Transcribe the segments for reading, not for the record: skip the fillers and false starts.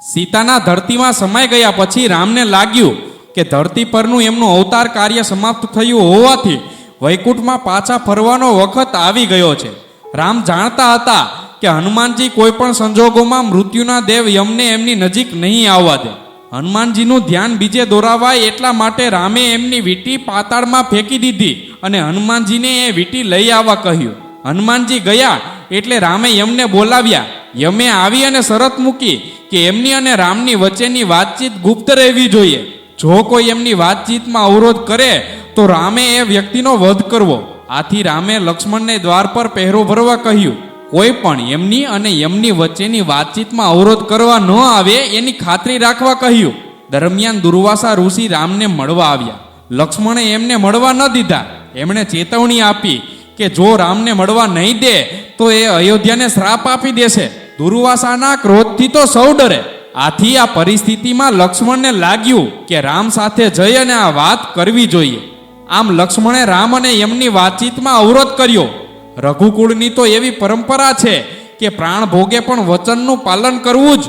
સીતાના ધરતીમાં સમાઈ ગયા પછી રામને લાગ્યું કે ધરતી પરનું એમનું અવતાર કાર્ય સમાપ્ત થયું હોવાથી વૈકુંઠમાં પાછા ફરવાનો વખત આવી ગયો છે. રામ જાણતા હતા કે હનુમાનજી કોઈ પણ સંજોગોમાં મૃત્યુના દેવ યમને એમની નજીક નહીં આવવા દે. હનુમાનજીનું ધ્યાન બીજે દોરાવાય એટલા માટે રામે એમની વીંટી પાતાળમાં ફેંકી દીધી અને હનુમાનજીને એ વીંટી લઈ આવવા કહ્યું. હનુમાનજી ગયા એટલે રામે યમને બોલાવ્યા. યમે આવી અને શરત મૂકી કે એમની અને રામની વચ્ચેની વાતચીત ગુપ્ત રહેવી જોઈએ. જો કોઈ એમની વાતચીતમાં અવરોધ કરે તો રામે એ વ્યક્તિનો વધ કરવો. આથી રામે લક્ષ્મણને દ્વાર પર પહેરો ભરવા કહ્યું. કોઈ પણ એમની અને યમની વચ્ચેની વાતચીતમાં અવરોધ કરવા ન આવે એની ખાતરી રાખવા કહ્યું. દરમિયાન દુર્વાસા ઋષિ રામને મળવા આવ્યા. લક્ષ્મણે એમને મળવા ન દીધા. એમણે ચેતવણી આપી કે જો રામને મળવા નહીં દે તો એ અયોધ્યાને શ્રાપ આપી દેશે. દુર્વાસાના ક્રોધથી તો સૌ ડરે. આથી આ પરિસ્થિતિમાં લક્ષ્મણને લાગ્યું કે રામ સાથે જઈ અને આ વાત કરવી જોઈએ. આમ લક્ષ્મણે રામ અને યમની વાતચીતમાં અવરોધ કર્યો. રઘુકુળની તો એવી પરંપરા છે કે પ્રાણ ભોગે પણ વચનનું પાલન કરવું જ.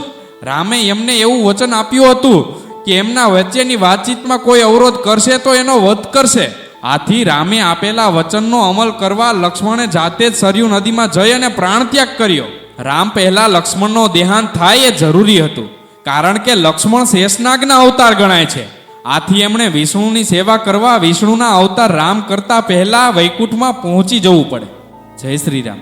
રામે એમને એવું વચન આપ્યું હતું કે એમના વચ્ચેની વાતચીતમાં કોઈ અવરોધ કરશે તો એનો વધ કરશે. આથી રામે આપેલા વચનનો અમલ કરવા લક્ષ્મણે જાતે જ સરયુ નદીમાં જઈ અને પ્રાણત્યાગ કર્યો. રામ પહેલા લક્ષ્મણનો દેહાંત થાય એ જરૂરી હતું, કારણ કે લક્ષ્મણ શેષનાગના અવતાર ગણાય છે. આથી એમણે વિષ્ણુની સેવા કરવા વિષ્ણુના અવતાર રામ કરતા પહેલા વૈકુંઠમાં પહોંચી જવું પડે. જય શ્રી રામ.